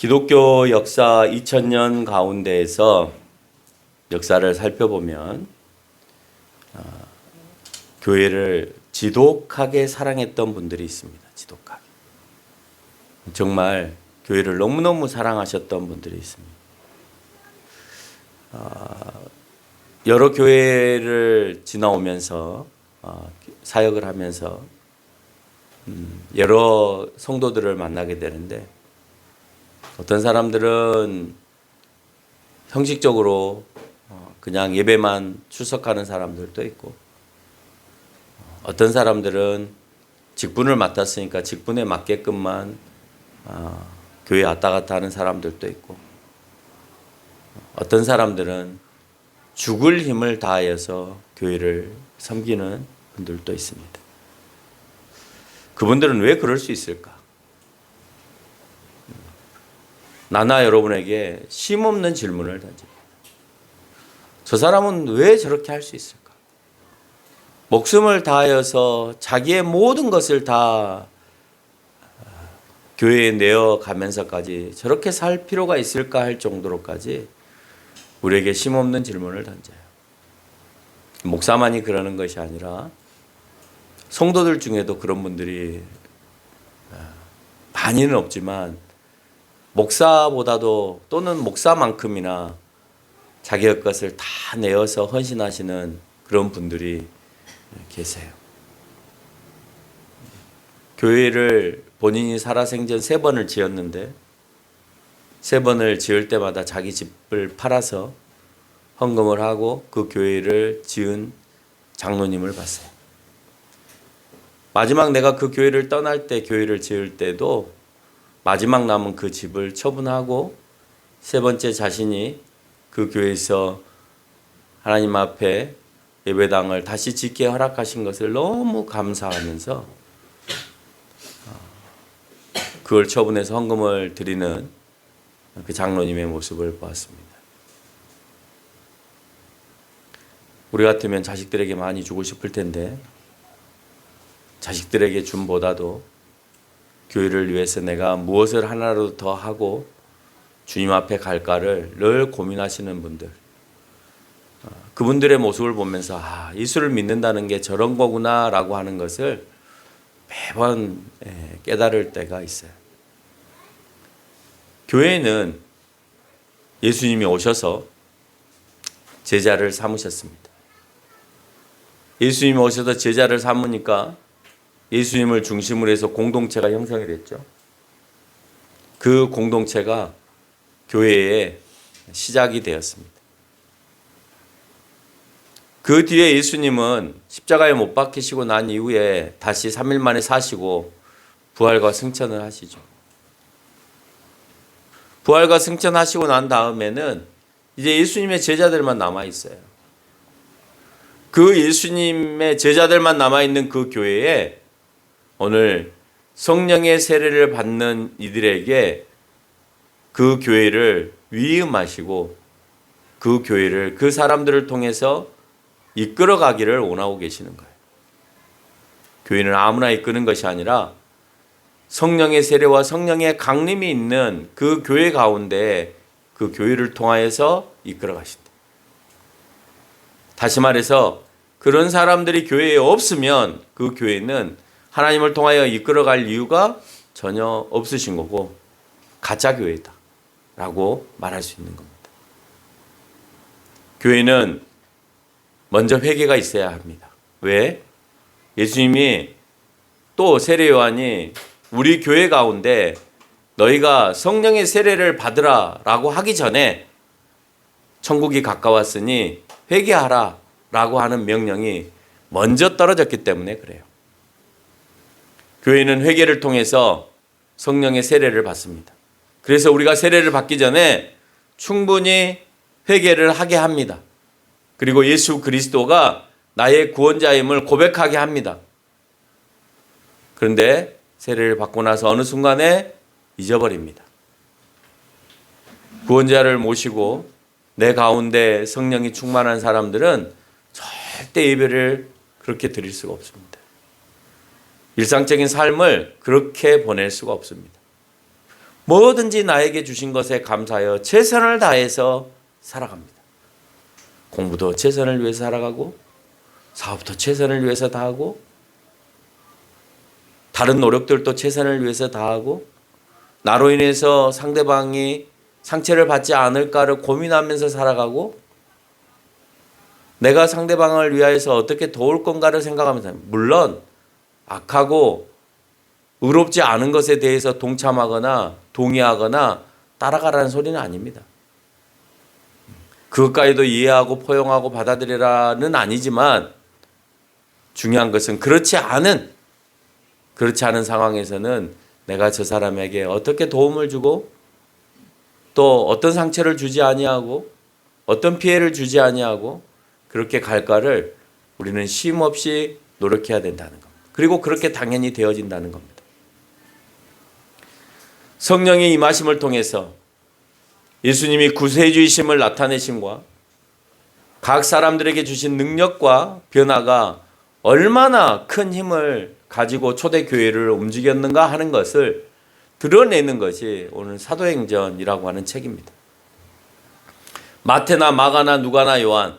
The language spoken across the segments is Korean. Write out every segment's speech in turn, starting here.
기독교 역사 2000년 가운데에서 역사를 살펴보면 교회를 지독하게 사랑했던 분들이 있습니다. 지독하게. 정말 교회를 너무너무 사랑하셨던 분들이 있습니다. 여러 교회를 지나오면서 사역을 하면서 여러 성도들을 만나게 되는데 어떤 사람들은 형식적으로 그냥 예배만 출석하는 사람들도 있고 어떤 사람들은 직분을 맡았으니까 직분에 맞게끔만 교회 왔다 갔다 하는 사람들도 있고 어떤 사람들은 죽을 힘을 다하여서 교회를 섬기는 분들도 있습니다. 그분들은 왜 그럴 수 있을까? 나나 여러분에게 쉼없는 질문을 던집니다. 저 사람은 왜 저렇게 할 수 있을까? 목숨을 다하여서 자기의 모든 것을 다 교회에 내어가면서까지 저렇게 살 필요가 있을까 할 정도로까지 우리에게 쉼없는 질문을 던져요. 목사만이 그러는 것이 아니라 성도들 중에도 그런 분들이 많이는 없지만 목사보다도 또는 목사만큼이나 자기의 것을 다 내어서 헌신하시는 그런 분들이 계세요. 교회를 본인이 살아생전 3번을 지었는데 3번을 지을 때마다 자기 집을 팔아서 헌금을 하고 그 교회를 지은 장로님을 봤어요. 마지막 내가 그 교회를 떠날 때 교회를 지을 때도 마지막 남은 그 집을 처분하고 3번째 자신이 그 교회에서 하나님 앞에 예배당을 다시 짓게 허락하신 것을 너무 감사하면서 그걸 처분해서 헌금을 드리는 그 장로님의 모습을 보았습니다. 우리 같으면 자식들에게 많이 주고 싶을 텐데 자식들에게 줌보다도 교회를 위해서 내가 무엇을 하나라도 더 하고 주님 앞에 갈까를 늘 고민하시는 분들, 그분들의 모습을 보면서 예수를 믿는다는 게 저런 거구나 라고 하는 것을 매번 깨달을 때가 있어요. 교회는 예수님이 오셔서 제자를 삼으셨습니다. 예수님이 오셔서 제자를 삼으니까 예수님을 중심으로 해서 공동체가 형성이 됐죠. 그 공동체가 교회의 시작이 되었습니다. 그 뒤에 예수님은 십자가에 못 박히시고 난 이후에 다시 3일 만에 사시고 부활과 승천을 하시죠. 부활과 승천하시고 난 다음에는 이제 예수님의 제자들만 남아 있어요. 그 예수님의 제자들만 남아 있는 그 교회에 오늘 성령의 세례를 받는 이들에게 그 교회를 위임하시고 그 교회를 그 사람들을 통해서 이끌어 가기를 원하고 계시는 거예요. 교회는 아무나 이끄는 것이 아니라 성령의 세례와 성령의 강림이 있는 그 교회 가운데 그 교회를 통하여서 이끌어 가신다. 다시 말해서 그런 사람들이 교회에 없으면 그 교회는 하나님을 통하여 이끌어갈 이유가 전혀 없으신 거고 가짜 교회다 라고 말할 수 있는 겁니다. 교회는 먼저 회개가 있어야 합니다. 왜? 예수님이 또 세례 요한이 우리 교회 가운데 너희가 성령의 세례를 받으라 라고 하기 전에 천국이 가까웠으니 회개하라 라고 하는 명령이 먼저 떨어졌기 때문에 그래요. 교회는 회개를 통해서 성령의 세례를 받습니다. 그래서 우리가 세례를 받기 전에 충분히 회개를 하게 합니다. 그리고 예수 그리스도가 나의 구원자임을 고백하게 합니다. 그런데 세례를 받고 나서 어느 순간에 잊어버립니다. 구원자를 모시고 내 가운데 성령이 충만한 사람들은 절대 예배를 그렇게 드릴 수가 없습니다. 일상적인 삶을 그렇게 보낼 수가 없습니다. 뭐든지 나에게 주신 것에 감사하여 최선을 다해서 살아갑니다. 공부도 최선을 위해서 살아가고 사업도 최선을 위해서 다하고 다른 노력들도 최선을 위해서 다하고 나로 인해서 상대방이 상처를 받지 않을까를 고민하면서 살아가고 내가 상대방을 위하여서 어떻게 도울 건가를 생각하면서 물론 악하고 의롭지 않은 것에 대해서 동참하거나 동의하거나 따라가라는 소리는 아닙니다. 그것까지도 이해하고 포용하고 받아들이라는 아니지만 중요한 것은 그렇지 않은 상황에서는 내가 저 사람에게 어떻게 도움을 주고 또 어떤 상처를 주지 아니하고 어떤 피해를 주지 아니하고 그렇게 갈까를 우리는 쉼없이 노력해야 된다는 겁니다. 그리고 그렇게 당연히 되어진다는 겁니다. 성령의 임하심을 통해서 예수님이 구세주이심을 나타내심과 각 사람들에게 주신 능력과 변화가 얼마나 큰 힘을 가지고 초대교회를 움직였는가 하는 것을 드러내는 것이 오늘 사도행전이라고 하는 책입니다. 마태나 마가나 누가나 요한,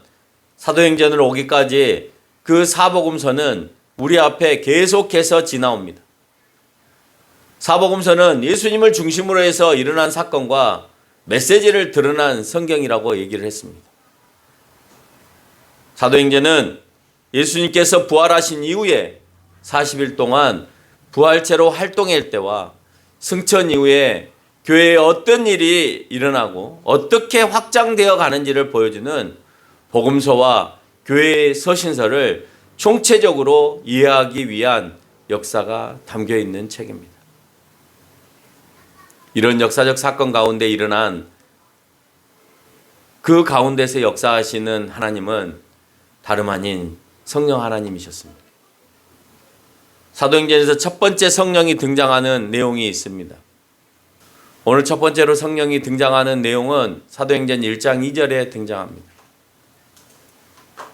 사도행전으로 오기까지 그 사복음서는 우리 앞에 계속해서 지나옵니다. 사복음서는 예수님을 중심으로 해서 일어난 사건과 메시지를 드러난 성경이라고 얘기를 했습니다. 사도행전은 예수님께서 부활하신 이후에 40일 동안 부활체로 활동할 때와 승천 이후에 교회에 어떤 일이 일어나고 어떻게 확장되어 가는지를 보여주는 복음서와 교회의 서신서를 총체적으로 이해하기 위한 역사가 담겨 있는 책입니다. 이런 역사적 사건 가운데 일어난 그 가운데서 역사하시는 하나님은 다름 아닌 성령 하나님이셨습니다. 사도행전에서 첫 번째 성령이 등장하는 내용이 있습니다. 오늘 첫 번째로 성령이 등장하는 내용은 사도행전 1장 2절에 등장합니다.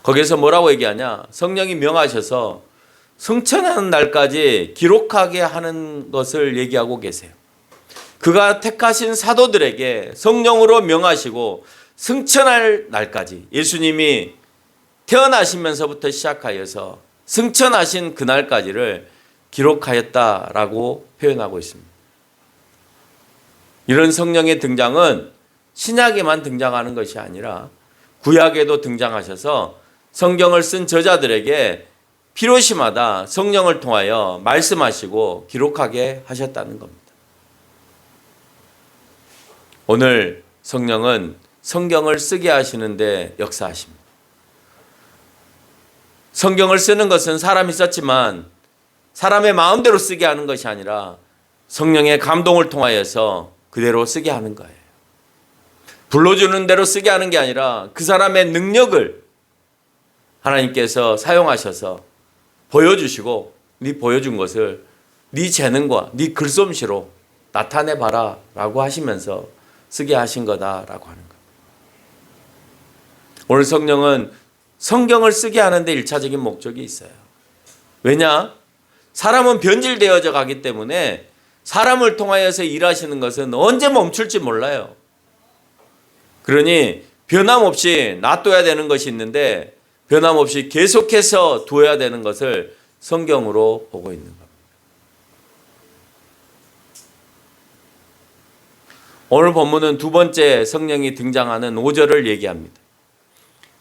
거기에서 뭐라고 얘기하냐? 성령이 명하셔서 승천하는 날까지 기록하게 하는 것을 얘기하고 계세요. 그가 택하신 사도들에게 성령으로 명하시고 승천할 날까지 예수님이 태어나시면서부터 시작하여서 승천하신 그날까지를 기록하였다라고 표현하고 있습니다. 이런 성령의 등장은 신약에만 등장하는 것이 아니라 구약에도 등장하셔서 성경을 쓴 저자들에게 필요시마다 성령을 통하여 말씀하시고 기록하게 하셨다는 겁니다. 오늘 성령은 성경을 쓰게 하시는데 역사하십니다. 성경을 쓰는 것은 사람이 썼지만 사람의 마음대로 쓰게 하는 것이 아니라 성령의 감동을 통하여서 그대로 쓰게 하는 거예요. 불러주는 대로 쓰게 하는 게 아니라 그 사람의 능력을 하나님께서 사용하셔서 보여주시고 네 보여준 것을 네 재능과 네 글솜씨로 나타내봐라 라고 하시면서 쓰게 하신 거다라고 하는 거예요. 오늘 성령은 성경을 쓰게 하는데 일차적인 목적이 있어요. 왜냐? 사람은 변질되어져 가기 때문에 사람을 통하여서 일하시는 것은 언제 멈출지 몰라요. 그러니 변함없이 놔둬야 되는 것이 있는데 변함없이 계속해서 두어야 되는 것을 성경으로 보고 있는 겁니다. 오늘 본문은 두 번째 성령이 등장하는 5절을 얘기합니다.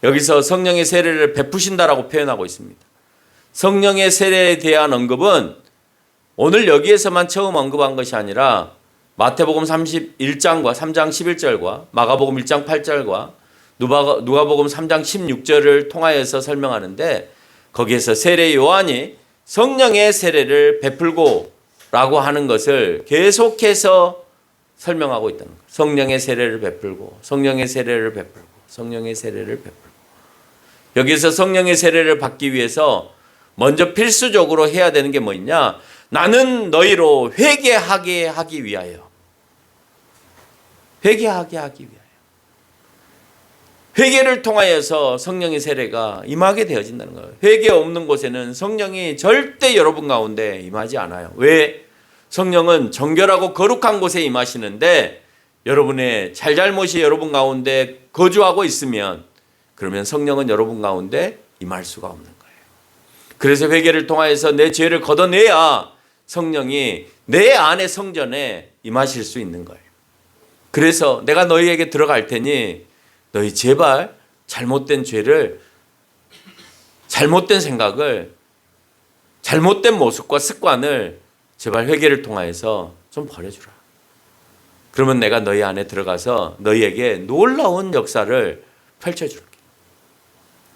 여기서 성령의 세례를 베푸신다라고 표현하고 있습니다. 성령의 세례에 대한 언급은 오늘 여기에서만 처음 언급한 것이 아니라 마태복음 31장과 3장 11절과 마가복음 1장 8절과 누가복음 3장 16절을 통하여서 설명하는데 거기에서 세례 요한이 성령의 세례를 베풀고 라고 하는 것을 계속해서 설명하고 있다는 거예요. 성령의 세례를 베풀고 성령의 세례를 베풀고 성령의 세례를 베풀고 여기서 성령의 세례를 받기 위해서 먼저 필수적으로 해야 되는 게 뭐 있냐? 나는 너희로 회개하게 하기 위하여. 회개하게 하기 위하여. 회개를 통하여서 성령의 세례가 임하게 되어진다는 거예요. 회개 없는 곳에는 성령이 절대 여러분 가운데 임하지 않아요. 왜? 성령은 정결하고 거룩한 곳에 임하시는데 여러분의 잘잘못이 여러분 가운데 거주하고 있으면 그러면 성령은 여러분 가운데 임할 수가 없는 거예요. 그래서 회개를 통하여서 내 죄를 걷어내야 성령이 내 안의 성전에 임하실 수 있는 거예요. 그래서 내가 너희에게 들어갈 테니 너희 제발 잘못된 죄를, 잘못된 생각을, 잘못된 모습과 습관을 제발 회개를 통하여서 좀 버려주라. 그러면 내가 너희 안에 들어가서 너희에게 놀라운 역사를 펼쳐줄게.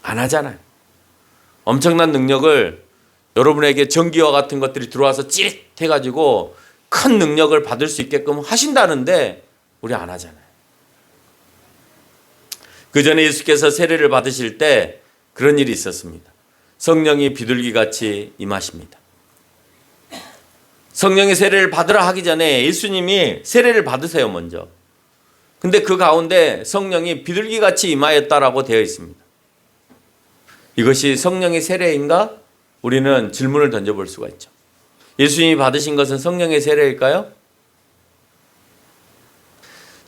안 하잖아요. 엄청난 능력을 여러분에게 전기와 같은 것들이 들어와서 찌릿해가지고 큰 능력을 받을 수 있게끔 하신다는데 우리 안 하잖아요. 그 전에 예수께서 세례를 받으실 때 그런 일이 있었습니다. 성령이 비둘기같이 임하십니다. 성령의 세례를 받으라 하기 전에 예수님이 세례를 받으세요 먼저. 근데 그 가운데 성령이 비둘기같이 임하였다라고 되어 있습니다. 이것이 성령의 세례인가? 우리는 질문을 던져볼 수가 있죠. 예수님이 받으신 것은 성령의 세례일까요?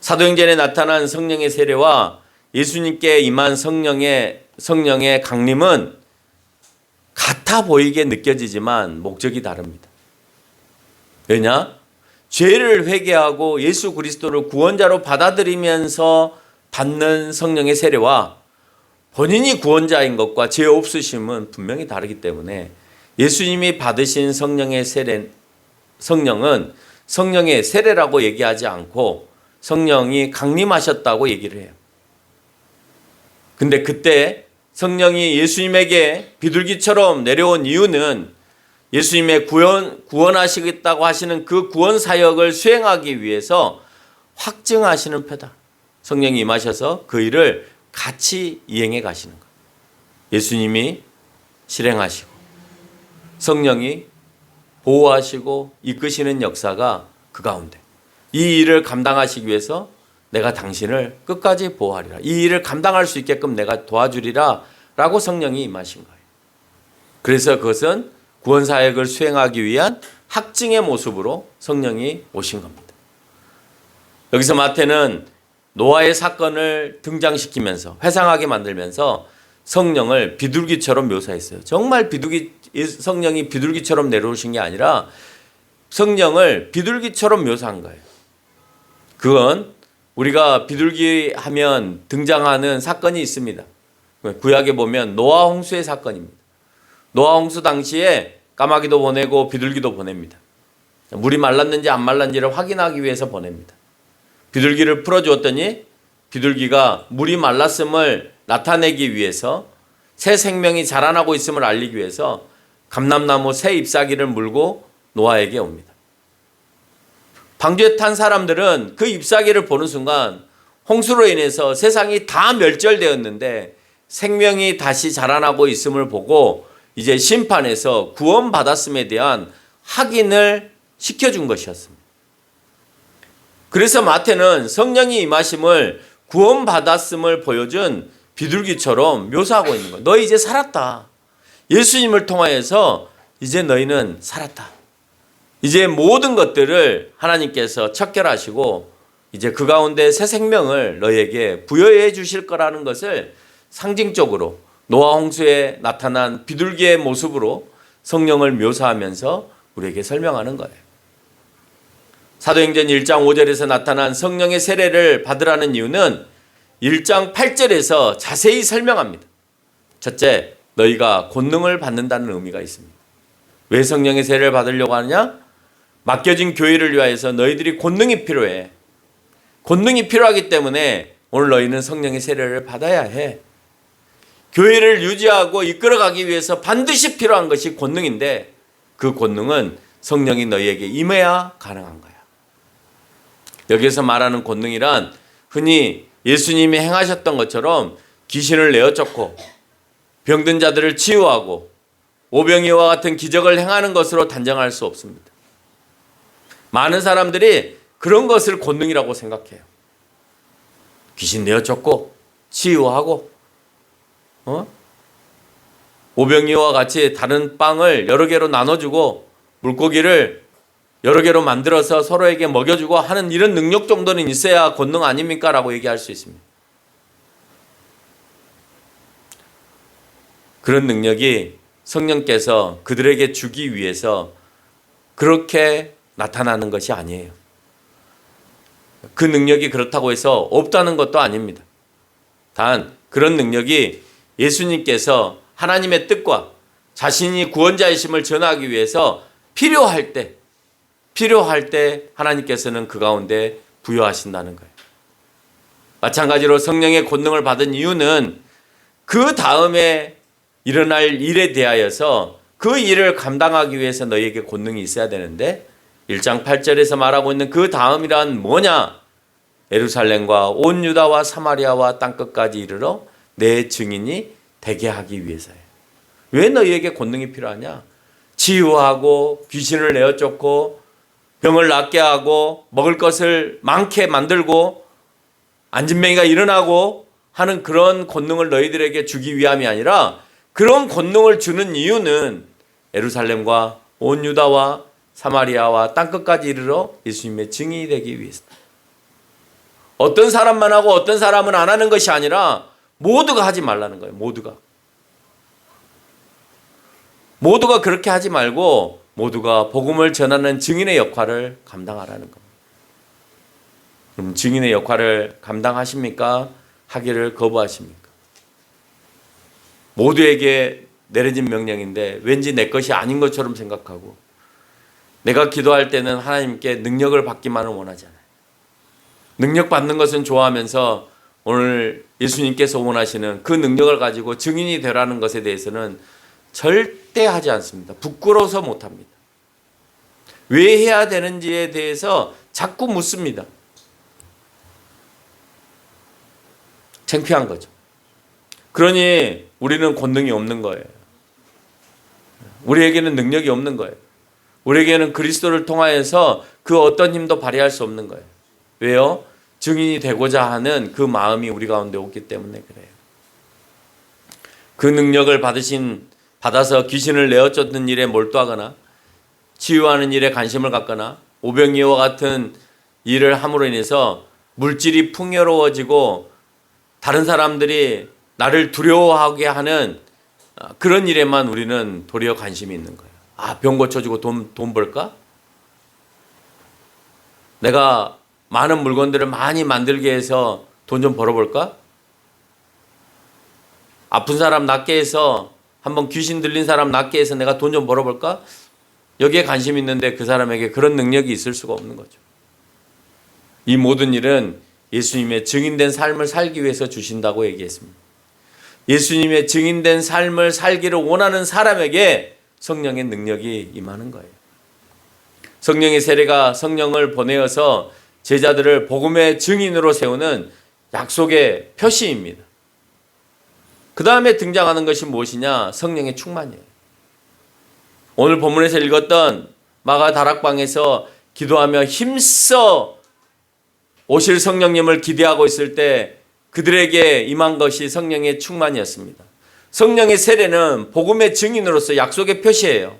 사도행전에 나타난 성령의 세례와 예수님께 임한 성령의 강림은 같아 보이게 느껴지지만 목적이 다릅니다. 왜냐? 죄를 회개하고 예수 그리스도를 구원자로 받아들이면서 받는 성령의 세례와 본인이 구원자인 것과 죄 없으심은 분명히 다르기 때문에 예수님이 받으신 성령의 성령은 성령의 세례라고 얘기하지 않고 성령이 강림하셨다고 얘기를 해요. 근데 그때 성령이 예수님에게 비둘기처럼 내려온 이유는 예수님의 구원하시겠다고 하시는 그 구원 사역을 수행하기 위해서 확증하시는 표다. 성령이 임하셔서 그 일을 같이 이행해 가시는 거예요. 예수님이 실행하시고 성령이 보호하시고 이끄시는 역사가 그 가운데, 이 일을 감당하시기 위해서 내가 당신을 끝까지 보호하리라, 이 일을 감당할 수 있게끔 내가 도와주리라 라고 성령이 임하신 거예요. 그래서 그것은 구원사역을 수행하기 위한 확증의 모습으로 성령이 오신 겁니다. 여기서 마태는 노아의 사건을 등장시키면서 회상하게 만들면서 성령을 비둘기처럼 묘사했어요. 정말 성령이 비둘기처럼 내려오신 게 아니라 성령을 비둘기처럼 묘사한 거예요. 그건 우리가 비둘기 하면 등장하는 사건이 있습니다. 구약에 보면 노아 홍수의 사건입니다. 노아 홍수 당시에 까마귀도 보내고 비둘기도 보냅니다. 물이 말랐는지 안 말랐는지를 확인하기 위해서 보냅니다. 비둘기를 풀어주었더니 비둘기가 물이 말랐음을 나타내기 위해서 새 생명이 자라나고 있음을 알리기 위해서 감람나무 새 잎사귀를 물고 노아에게 옵니다. 방주에 탄 사람들은 그 잎사귀를 보는 순간 홍수로 인해서 세상이 다 멸절되었는데 생명이 다시 자라나고 있음을 보고 이제 심판에서 구원받았음에 대한 확인을 시켜준 것이었습니다. 그래서 마태는 성령이 임하심을 구원받았음을 보여준 비둘기처럼 묘사하고 있는 거예요. 너희 이제 살았다. 예수님을 통하여서 이제 너희는 살았다. 이제 모든 것들을 하나님께서 척결하시고 이제 그 가운데 새 생명을 너희에게 부여해 주실 거라는 것을 상징적으로 노아 홍수에 나타난 비둘기의 모습으로 성령을 묘사하면서 우리에게 설명하는 거예요. 사도행전 1장 5절에서 나타난 성령의 세례를 받으라는 이유는 1장 8절에서 자세히 설명합니다. 첫째, 너희가 권능을 받는다는 의미가 있습니다. 왜 성령의 세례를 받으려고 하느냐? 맡겨진 교회를 위하여서 너희들이 권능이 필요해. 권능이 필요하기 때문에 오늘 너희는 성령의 세례를 받아야 해. 교회를 유지하고 이끌어가기 위해서 반드시 필요한 것이 권능인데 그 권능은 성령이 너희에게 임해야 가능한 거야. 여기서 말하는 권능이란 흔히 예수님이 행하셨던 것처럼 귀신을 내어쫓고 병든 자들을 치유하고 오병이와 같은 기적을 행하는 것으로 단정할 수 없습니다. 많은 사람들이 그런 것을 권능이라고 생각해요. 귀신 내어쫓고 치유하고 오병이와 같이 다른 빵을 여러 개로 나눠주고 물고기를 여러 개로 만들어서 서로에게 먹여주고 하는 이런 능력 정도는 있어야 권능 아닙니까? 라고 얘기할 수 있습니다. 그런 능력이 성령께서 그들에게 주기 위해서 그렇게 나타나는 것이 아니에요. 그 능력이 그렇다고 해서 없다는 것도 아닙니다. 단 그런 능력이 예수님께서 하나님의 뜻과 자신이 구원자이심을 전하기 위해서 필요할 때 하나님께서는 그 가운데 부여하신다는 거예요. 마찬가지로 성령의 권능을 받은 이유는 그 다음에 일어날 일에 대하여서 그 일을 감당하기 위해서 너희에게 권능이 있어야 되는데 1장 8절에서 말하고 있는 그 다음이란 뭐냐? 예루살렘과 온 유다와 사마리아와 땅끝까지 이르러 내 증인이 되게 하기 위해서예요. 왜 너희에게 권능이 필요하냐? 치유하고 귀신을 내어 쫓고 병을 낫게 하고 먹을 것을 많게 만들고 안진뱅이가 일어나고 하는 그런 권능을 너희들에게 주기 위함이 아니라 그런 권능을 주는 이유는 예루살렘과 온 유다와 사마리아와 땅끝까지 이르러 예수님의 증인이 되기 위해서다. 어떤 사람만 하고 어떤 사람은 안 하는 것이 아니라 모두가 하지 말라는 거예요. 모두가 그렇게 하지 말고 모두가 복음을 전하는 증인의 역할을 감당하라는 겁니다. 그럼 증인의 역할을 감당하십니까? 하기를 거부하십니까? 모두에게 내려진 명령인데 왠지 내 것이 아닌 것처럼 생각하고 내가 기도할 때는 하나님께 능력을 받기만을 원하잖아요. 능력 받는 것은 좋아하면서 오늘 예수님께서 원하시는 그 능력을 가지고 증인이 되라는 것에 대해서는 절대 하지 않습니다. 부끄러워서 못합니다. 왜 해야 되는지에 대해서 자꾸 묻습니다. 창피한 거죠. 그러니 우리는 권능이 없는 거예요. 우리에게는 능력이 없는 거예요. 우리에게는 그리스도를 통하여서 그 어떤 힘도 발휘할 수 없는 거예요. 왜요? 증인이 되고자 하는 그 마음이 우리 가운데 없기 때문에 그래요. 그 능력을 받아서 귀신을 내어 쫓는 일에 몰두하거나 치유하는 일에 관심을 갖거나 오병이어와 같은 일을 함으로 인해서 물질이 풍요로워지고 다른 사람들이 나를 두려워하게 하는 그런 일에만 우리는 도리어 관심이 있는 거예요. 병 고쳐주고 돈 벌까? 내가 많은 물건들을 많이 만들게 해서 돈 좀 벌어볼까? 아픈 사람 낫게 해서 한번 귀신 들린 사람 낫게 해서 내가 돈 좀 벌어볼까? 여기에 관심이 있는데 그 사람에게 그런 능력이 있을 수가 없는 거죠. 이 모든 일은 예수님의 증인된 삶을 살기 위해서 주신다고 얘기했습니다. 예수님의 증인된 삶을 살기를 원하는 사람에게 성령의 능력이 임하는 거예요. 성령의 세례가 성령을 보내어서 제자들을 복음의 증인으로 세우는 약속의 표시입니다. 그 다음에 등장하는 것이 무엇이냐? 성령의 충만이에요. 오늘 본문에서 읽었던 마가 다락방에서 기도하며 힘써 오실 성령님을 기대하고 있을 때 그들에게 임한 것이 성령의 충만이었습니다. 성령의 세례는 복음의 증인으로서 약속의 표시예요.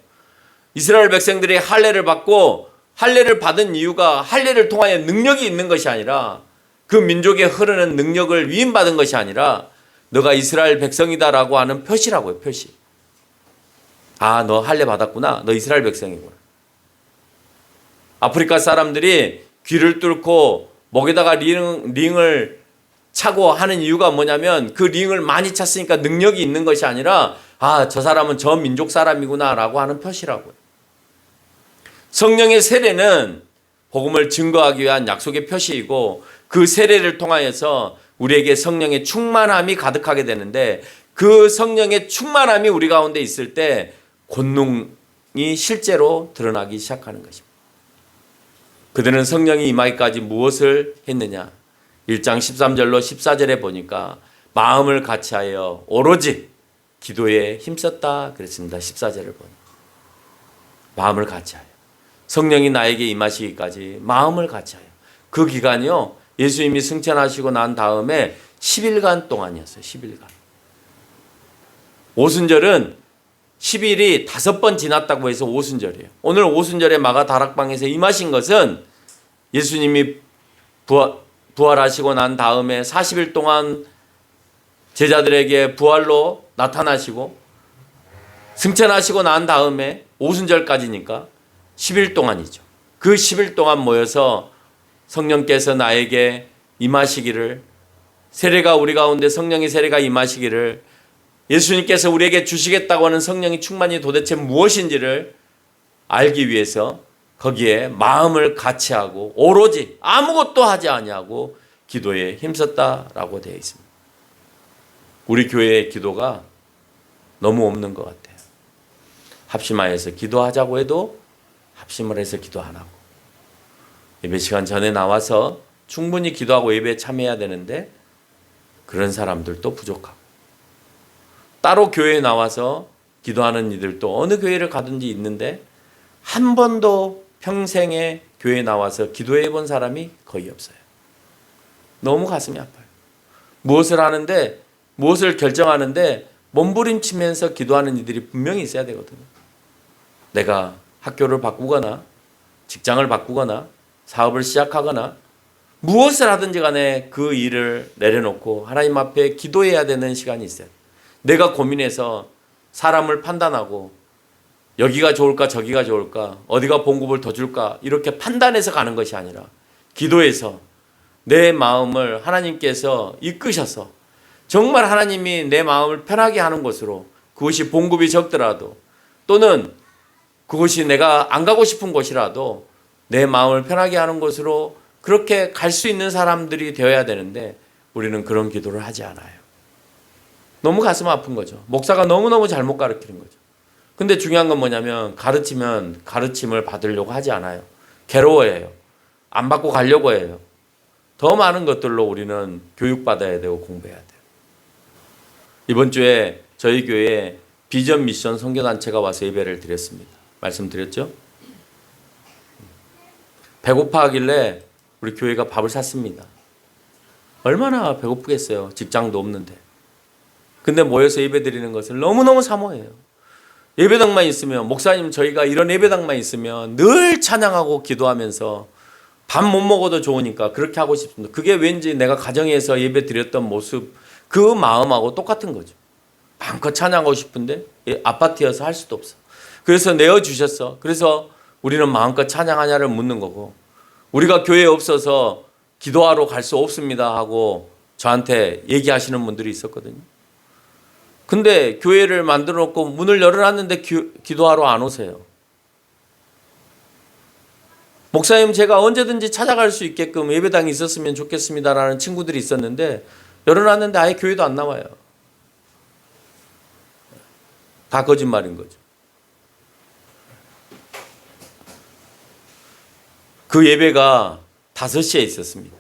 이스라엘 백성들이 할례를 받고 할례를 받은 이유가 할례를 통하여 능력이 있는 것이 아니라 그 민족에 흐르는 능력을 위임받은 것이 아니라 너가 이스라엘 백성이다라고 하는 표시라고요. 표시. 너 할례 받았구나. 너 이스라엘 백성이구나. 아프리카 사람들이 귀를 뚫고 목에다가 링을 차고 하는 이유가 뭐냐면 그 링을 많이 찼으니까 능력이 있는 것이 아니라 저 사람은 저 민족 사람이구나 라고 하는 표시라고요. 성령의 세례는 복음을 증거하기 위한 약속의 표시이고 그 세례를 통하여서 우리에게 성령의 충만함이 가득하게 되는데 그 성령의 충만함이 우리 가운데 있을 때 권능이 실제로 드러나기 시작하는 것입니다. 그들은 성령이 임하기까지 무엇을 했느냐? 1장 13절로 14절에 보니까 마음을 같이하여 오로지 기도에 힘썼다 그랬습니다. 14절을 보니 마음을 같이하여 성령이 나에게 임하시기까지 마음을 같이하여 그 기간이요 예수님이 승천하시고 난 다음에 10일간 동안이었어요. 10일간. 오순절은 10일이 5번 지났다고 해서 오순절이에요. 오늘 오순절에 마가 다락방에서 임하신 것은 예수님이 부활하시고 난 다음에 40일 동안 제자들에게 부활로 나타나시고 승천하시고 난 다음에 오순절까지니까 10일 동안이죠. 그 10일 동안 모여서 성령께서 나에게 임하시기를, 세례가 우리 가운데 성령의 세례가 임하시기를, 예수님께서 우리에게 주시겠다고 하는 성령의 충만이 도대체 무엇인지를 알기 위해서 거기에 마음을 같이 하고 오로지 아무것도 하지 아니하고 기도에 힘썼다라고 되어 있습니다. 우리 교회의 기도가 너무 없는 것 같아요. 합심하여서 기도하자고 해도 합심을 해서 기도 안 하고, 예배 시간 전에 나와서 충분히 기도하고 예배에 참여해야 되는데 그런 사람들도 부족하고, 따로 교회에 나와서 기도하는 이들도 어느 교회를 가든지 있는데 한 번도 평생에 교회에 나와서 기도해 본 사람이 거의 없어요. 너무 가슴이 아파요. 무엇을 하는데, 무엇을 결정하는데 몸부림치면서 기도하는 이들이 분명히 있어야 되거든요. 내가 학교를 바꾸거나 직장을 바꾸거나 사업을 시작하거나 무엇을 하든지 간에 그 일을 내려놓고 하나님 앞에 기도해야 되는 시간이 있어요. 내가 고민해서 사람을 판단하고 여기가 좋을까 저기가 좋을까 어디가 봉급을 더 줄까 이렇게 판단해서 가는 것이 아니라 기도해서 내 마음을 하나님께서 이끄셔서 정말 하나님이 내 마음을 편하게 하는 곳으로, 그것이 봉급이 적더라도 또는 그것이 내가 안 가고 싶은 곳이라도 내 마음을 편하게 하는 곳으로 그렇게 갈 수 있는 사람들이 되어야 되는데 우리는 그런 기도를 하지 않아요. 너무 가슴 아픈 거죠. 목사가 너무너무 잘못 가르치는 거죠. 근데 중요한 건 뭐냐면 가르치면 가르침을 받으려고 하지 않아요. 괴로워해요. 안 받고 가려고 해요. 더 많은 것들로 우리는 교육받아야 되고 공부해야 돼요. 이번 주에 저희 교회에 비전 미션 선교단체가 와서 예배를 드렸습니다. 말씀드렸죠? 배고파 하길래 우리 교회가 밥을 샀습니다. 얼마나 배고프겠어요. 직장도 없는데. 근데 모여서 예배 드리는 것을 너무너무 사모해요. 예배당만 있으면, 목사님 저희가 이런 예배당만 있으면 늘 찬양하고 기도하면서 밥 못 먹어도 좋으니까 그렇게 하고 싶습니다. 그게 왠지 내가 가정에서 예배 드렸던 모습, 그 마음하고 똑같은 거죠. 마음껏 찬양하고 싶은데 아파트여서 할 수도 없어. 그래서 내어주셨어. 그래서 우리는 마음껏 찬양하냐를 묻는 거고, 우리가 교회에 없어서 기도하러 갈 수 없습니다 하고 저한테 얘기하시는 분들이 있었거든요. 근데 교회를 만들어 놓고 문을 열어놨는데 기도하러 안 오세요. 목사님 제가 언제든지 찾아갈 수 있게끔 예배당이 있었으면 좋겠습니다라는 친구들이 있었는데 열어놨는데 아예 교회도 안 나와요. 다 거짓말인 거죠. 그 예배가 5시에 있었습니다.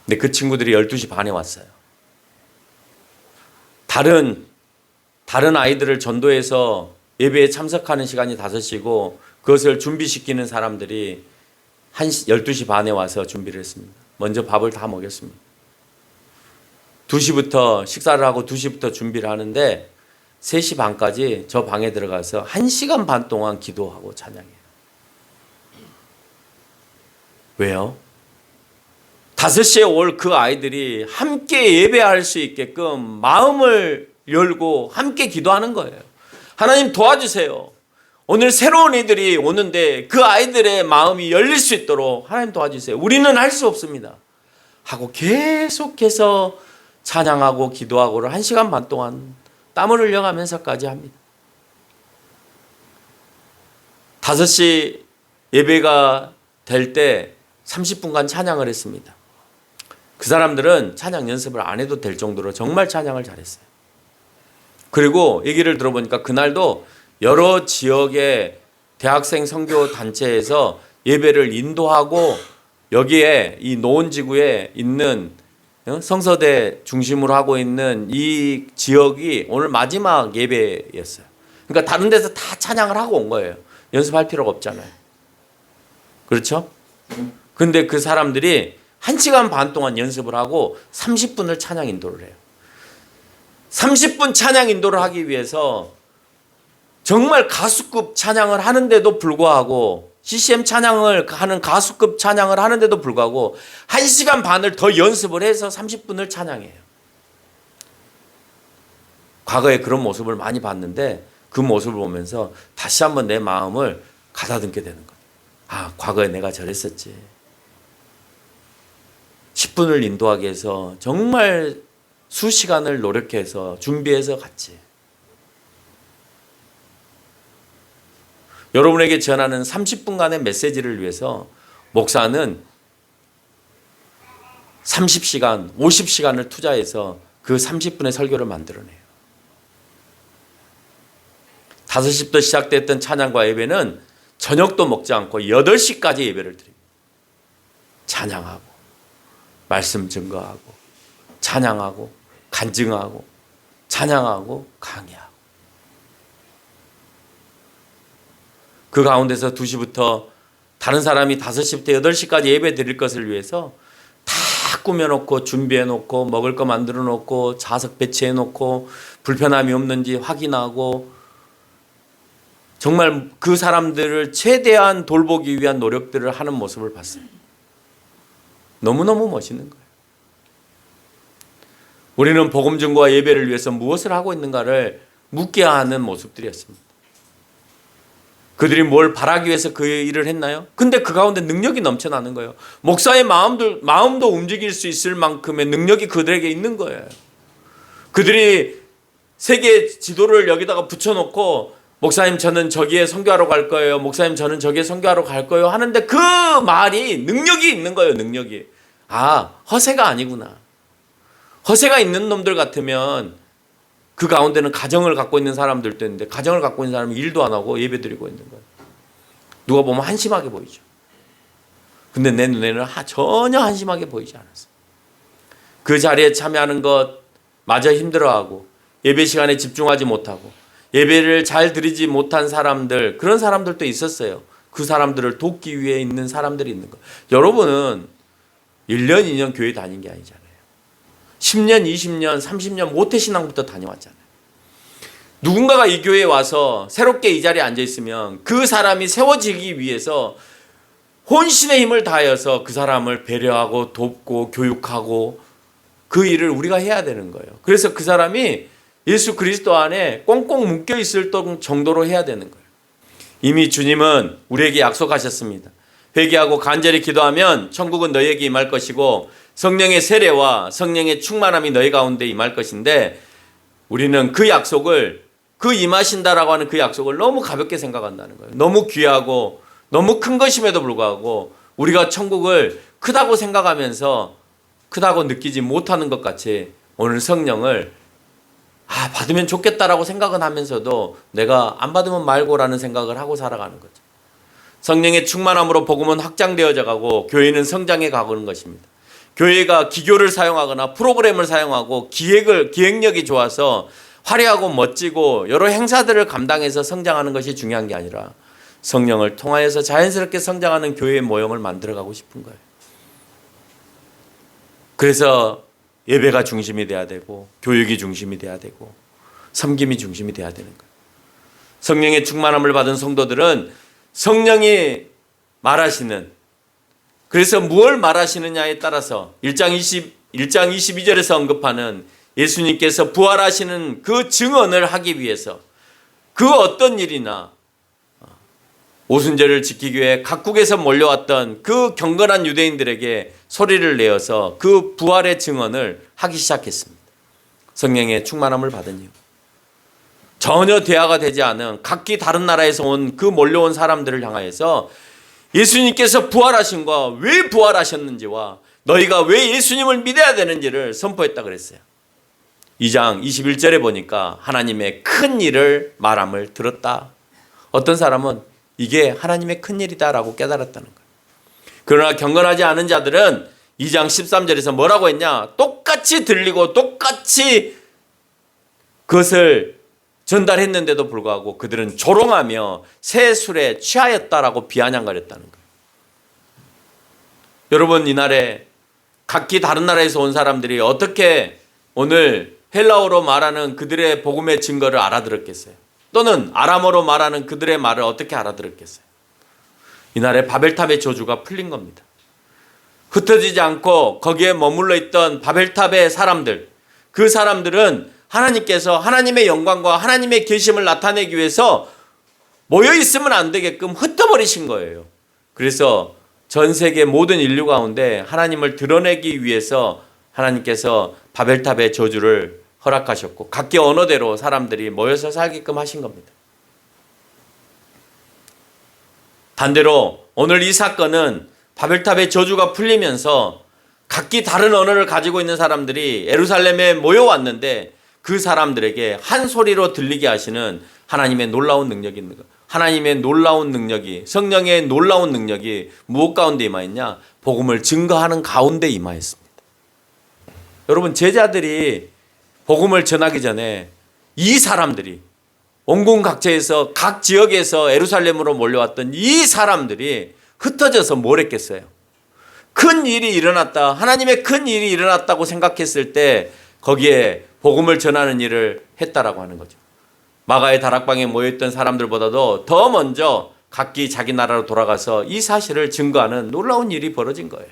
근데 그 친구들이 12시 반에 왔어요. 다른 아이들을 전도해서 예배에 참석하는 시간이 5시고 그것을 준비시키는 사람들이 12시 반에 와서 준비를 했습니다. 먼저 밥을 다 먹였습니다. 2시부터 식사를 하고 2시부터 준비를 하는데 3시 반까지 저 방에 들어가서 1시간 반 동안 기도하고 찬양해요. 왜요? 5시에 올 그 아이들이 함께 예배할 수 있게끔 마음을 열고 함께 기도하는 거예요. 하나님 도와주세요. 오늘 새로운 이들이 오는데 그 아이들의 마음이 열릴 수 있도록 하나님 도와주세요. 우리는 할 수 없습니다. 하고 계속해서 찬양하고 기도하고를 1시간 반 동안 땀을 흘려가면서까지 합니다. 5시 예배가 될 때 30분간 찬양을 했습니다. 그 사람들은 찬양 연습을 안 해도 될 정도로 정말 찬양을 잘했어요. 그리고 얘기를 들어보니까 그날도 여러 지역의 대학생 선교 단체에서 예배를 인도하고 여기에 이 노원지구에 있는 성서대 중심으로 하고 있는 이 지역이 오늘 마지막 예배였어요. 그러니까 다른 데서 다 찬양을 하고 온 거예요. 연습할 필요가 없잖아요. 그렇죠? 근데 그 사람들이 1시간 반 동안 연습을 하고 30분을 찬양 인도를 해요. 30분 찬양 인도를 하기 위해서 정말 가수급 찬양을 하는데도 불구하고 CCM 찬양을 하는 가수급 찬양을 하는데도 불구하고 1시간 반을 더 연습을 해서 30분을 찬양해요. 과거에 그런 모습을 많이 봤는데 그 모습을 보면서 다시 한번 내 마음을 가다듬게 되는 거예요. 아, 과거에 내가 저랬었지. 10분을 인도하기 위해서 정말 수시간을 노력해서 준비해서 갔지. 여러분에게 전하는 30분간의 메시지를 위해서 목사는 30시간, 50시간을 투자해서 그 30분의 설교를 만들어내요. 5시부터 시작됐던 찬양과 예배는 저녁도 먹지 않고 8시까지 예배를 드립니다. 찬양하고 말씀 증거하고 찬양하고 간증하고 찬양하고 강의하고 그 가운데서 2시부터 다른 사람이 5시부터 8시까지 예배 드릴 것을 위해서 다 꾸며놓고 준비해놓고 먹을 거 만들어놓고 좌석 배치해놓고 불편함이 없는지 확인하고 정말 그 사람들을 최대한 돌보기 위한 노력들을 하는 모습을 봤어요. 너무너무 멋있는 거예요. 우리는 복음 증거와 예배를 위해서 무엇을 하고 있는가를 묻게 하는 모습들이었습니다. 그들이 뭘 바라기 위해서 그 일을 했나요? 근데 그 가운데 능력이 넘쳐나는 거예요. 목사의 마음도 움직일 수 있을 만큼의 능력이 그들에게 있는 거예요. 그들이 세계 지도를 여기다가 붙여놓고 목사님 저는 저기에 선교하러 갈 거예요. 목사님 저는 저기에 선교하러 갈 거예요. 하는데 그 말이 능력이 있는 거예요. 능력이. 아, 허세가 아니구나. 허세가 있는 놈들 같으면 그 가운데는 가정을 갖고 있는 사람들도 있는데 가정을 갖고 있는 사람이 일도 안 하고 예배 드리고 있는 거예요. 누가 보면 한심하게 보이죠. 근데 내 눈에는 전혀 한심하게 보이지 않았어요. 그 자리에 참여하는 것 마저 힘들어하고 예배 시간에 집중하지 못하고 예배를 잘 드리지 못한 사람들, 그런 사람들도 있었어요. 그 사람들을 돕기 위해 있는 사람들이 있는 거예요. 여러분은 1년, 2년 교회 다닌 게 아니잖아요. 10년, 20년, 30년 모태신앙부터 다녀왔잖아요. 누군가가 이 교회에 와서 새롭게 이 자리에 앉아있으면 그 사람이 세워지기 위해서 혼신의 힘을 다하여서 그 사람을 배려하고 돕고 교육하고 그 일을 우리가 해야 되는 거예요. 그래서 그 사람이 예수 그리스도 안에 꽁꽁 묶여 있을 정도로 해야 되는 거예요. 이미 주님은 우리에게 약속하셨습니다. 회개하고 간절히 기도하면 천국은 너희에게 임할 것이고 성령의 세례와 성령의 충만함이 너희 가운데 임할 것인데 우리는 그 약속을 그 임하신다라고 하는 그 약속을 너무 가볍게 생각한다는 거예요. 너무 귀하고 너무 큰 것임에도 불구하고 우리가 천국을 크다고 생각하면서 크다고 느끼지 못하는 것 같이 오늘 성령을 받으면 좋겠다라고 생각은 하면서도 내가 안 받으면 말고라는 생각을 하고 살아가는 거죠. 성령의 충만함으로 복음은 확장되어져 가고 교회는 성장해 가는 것입니다. 교회가 기교를 사용하거나 프로그램을 사용하고 기획력이 좋아서 화려하고 멋지고 여러 행사들을 감당해서 성장하는 것이 중요한 게 아니라 성령을 통하여서 자연스럽게 성장하는 교회의 모형을 만들어가고 싶은 거예요. 그래서 예배가 중심이 돼야 되고 교육이 중심이 돼야 되고 섬김이 중심이 돼야 되는 거예요. 성령의 충만함을 받은 성도들은 성령이 말하시는, 그래서 무엇을 말하시느냐에 따라서 1장 22절에서 언급하는 예수님께서 부활하시는 그 증언을 하기 위해서 그 어떤 일이나 오순절을 지키기 위해 각국에서 몰려왔던 그 경건한 유대인들에게 소리를 내어서 그 부활의 증언을 하기 시작했습니다. 성령의 충만함을 받은 이유. 전혀 대화가 되지 않은 각기 다른 나라에서 온 그 몰려온 사람들을 향하여서 예수님께서 부활하신 거, 왜 부활하셨는지와 너희가 왜 예수님을 믿어야 되는지를 선포했다 그랬어요. 2장 21절에 보니까 하나님의 큰 일을 말함을 들었다. 어떤 사람은 이게 하나님의 큰 일이다라고 깨달았다는 거예요. 그러나 경건하지 않은 자들은 2장 13절에서 뭐라고 했냐? 똑같이 들리고 똑같이 그것을 전달했는데도 불구하고 그들은 조롱하며 새 술에 취하였다라고 비아냥거렸다는 거예요. 여러분, 이날에 각기 다른 나라에서 온 사람들이 어떻게 오늘 헬라어로 말하는 그들의 복음의 증거를 알아들었겠어요? 또는 아람어로 말하는 그들의 말을 어떻게 알아들었겠어요? 이날에 바벨탑의 저주가 풀린 겁니다. 흩어지지 않고 거기에 머물러 있던 바벨탑의 사람들, 그 사람들은 하나님께서 하나님의 영광과 하나님의 계심을 나타내기 위해서 모여 있으면 안 되게끔 흩어버리신 거예요. 그래서 전 세계 모든 인류 가운데 하나님을 드러내기 위해서 하나님께서 바벨탑의 저주를 허락하셨고 각기 언어대로 사람들이 모여서 살게끔 하신 겁니다. 반대로 오늘 이 사건은 바벨탑의 저주가 풀리면서 각기 다른 언어를 가지고 있는 사람들이 예루살렘에 모여왔는데 그 사람들에게 한 소리로 들리게 하시는 하나님의 놀라운 능력이 있는 거예요. 하나님의 놀라운 능력이, 성령의 놀라운 능력이 무엇 가운데 임하였냐? 복음을 증거하는 가운데 임하였습니다. 여러분, 제자들이 복음을 전하기 전에 이 사람들이 온궁 각처에서 각 지역에서 예루살렘으로 몰려왔던 이 사람들이 흩어져서 뭘 했겠어요? 큰 일이 일어났다, 하나님의 큰 일이 일어났다고 생각했을 때 거기에 복음을 전하는 일을 했다라고 하는 거죠. 마가의 다락방에 모여있던 사람들보다도 더 먼저 각기 자기 나라로 돌아가서 이 사실을 증거하는 놀라운 일이 벌어진 거예요.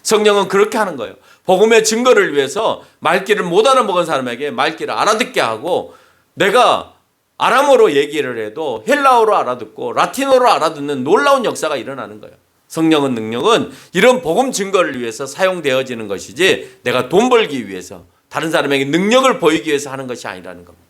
성령은 그렇게 하는 거예요. 복음의 증거를 위해서 말귀를 못 알아먹은 사람에게 말귀를 알아듣게 하고, 내가 아람어로 얘기를 해도 헬라어로 알아듣고 라틴어로 알아듣는 놀라운 역사가 일어나는 거예요. 성령은, 능력은 이런 복음 증거를 위해서 사용되어지는 것이지 내가 돈 벌기 위해서, 다른 사람에게 능력을 보이기 위해서 하는 것이 아니라는 겁니다.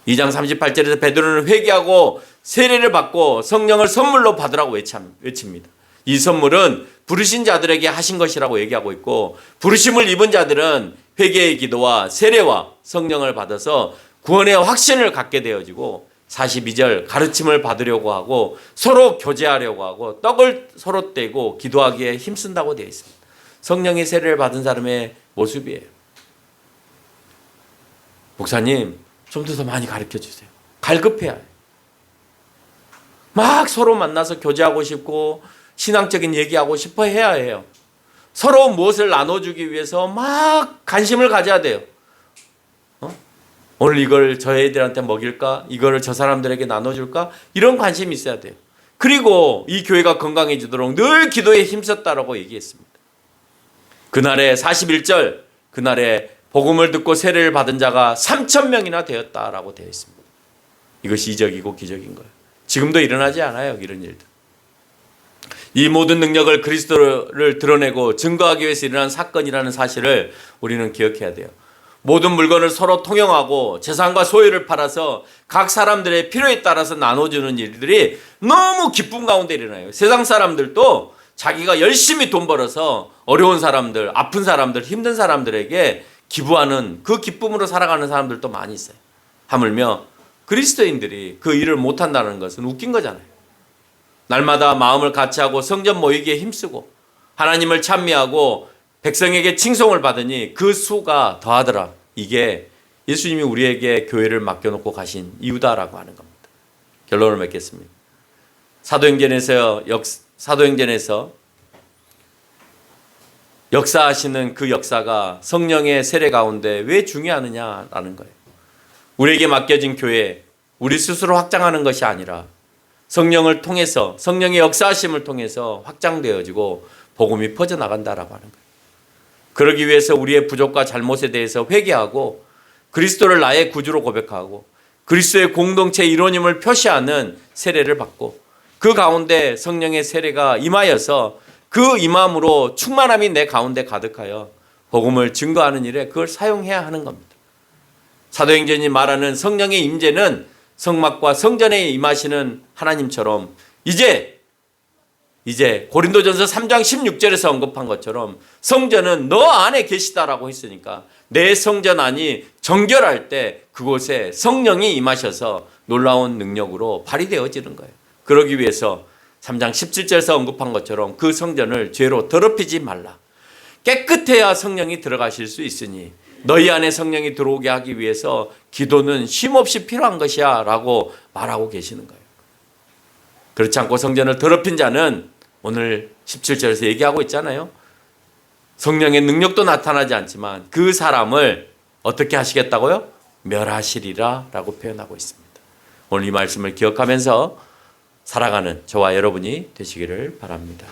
2장 38절에서 베드로는 회개하고 세례를 받고 성령을 선물로 받으라고 외칩니다. 이 선물은 부르신 자들에게 하신 것이라고 얘기하고 있고, 부르심을 입은 자들은 회개의 기도와 세례와 성령을 받아서 구원의 확신을 갖게 되어지고, 42절 가르침을 받으려고 하고 서로 교제하려고 하고 떡을 서로 떼고 기도하기에 힘쓴다고 되어 있습니다. 성령의 세례를 받은 사람의 모습이에요. 목사님, 좀 더 많이 가르쳐 주세요. 갈급해야 해요. 막 서로 만나서 교제하고 싶고 신앙적인 얘기하고 싶어 해야 해요. 서로 무엇을 나눠주기 위해서 막 관심을 가져야 돼요. 오늘 이걸 저 애들한테 먹일까? 이거를 저 사람들에게 나눠줄까? 이런 관심이 있어야 돼요. 그리고 이 교회가 건강해지도록 늘 기도에 힘썼다라고 얘기했습니다. 그날에 41절, 그날에 복음을 듣고 세례를 받은 자가 3,000명이나 되었다라고 되어 있습니다. 이것이 이적이고 기적인 거예요. 지금도 일어나지 않아요, 이런 일들. 이 모든 능력을 그리스도를 드러내고 증거하기 위해서 일어난 사건이라는 사실을 우리는 기억해야 돼요. 모든 물건을 서로 통용하고 재산과 소유를 팔아서 각 사람들의 필요에 따라서 나눠주는 일들이 너무 기쁨 가운데 일어나요. 세상 사람들도 자기가 열심히 돈 벌어서 어려운 사람들, 아픈 사람들, 힘든 사람들에게 기부하는 그 기쁨으로 살아가는 사람들도 많이 있어요. 하물며 그리스도인들이 그 일을 못한다는 것은 웃긴 거잖아요. 날마다 마음을 같이하고 성전 모이기에 힘쓰고 하나님을 찬미하고 백성에게 칭송을 받으니 그 수가 더하더라. 이게 예수님이 우리에게 교회를 맡겨놓고 가신 이유다라고 하는 겁니다. 결론을 맺겠습니다. 사도행전에서 역사하시는 그 역사가 성령의 세례 가운데 왜 중요하느냐라는 거예요. 우리에게 맡겨진 교회, 우리 스스로 확장하는 것이 아니라 성령을 통해서, 성령의 역사하심을 통해서 확장되어지고 복음이 퍼져나간다라고 하는 거예요. 그러기 위해서 우리의 부족과 잘못에 대해서 회개하고 그리스도를 나의 구주로 고백하고 그리스도의 공동체의 일원임을 표시하는 세례를 받고 그 가운데 성령의 세례가 임하여서 그 임함으로 충만함이 내 가운데 가득하여 복음을 증거하는 일에 그걸 사용해야 하는 겁니다. 사도행전이 말하는 성령의 임재는 성막과 성전에 임하시는 하나님처럼 이제 고린도전서 3장 16절에서 언급한 것처럼 성전은 너 안에 계시다라고 했으니까 내 성전 안이 정결할 때 그곳에 성령이 임하셔서 놀라운 능력으로 발휘되어지는 거예요. 그러기 위해서 3장 17절에서 언급한 것처럼 그 성전을 죄로 더럽히지 말라. 깨끗해야 성령이 들어가실 수 있으니 너희 안에 성령이 들어오게 하기 위해서 기도는 쉼없이 필요한 것이야 라고 말하고 계시는 거예요. 그렇지 않고 성전을 더럽힌 자는 오늘 17절에서 얘기하고 있잖아요. 성령의 능력도 나타나지 않지만 그 사람을 어떻게 하시겠다고요? 멸하시리라 라고 표현하고 있습니다. 오늘 이 말씀을 기억하면서 살아가는 저와 여러분이 되시기를 바랍니다.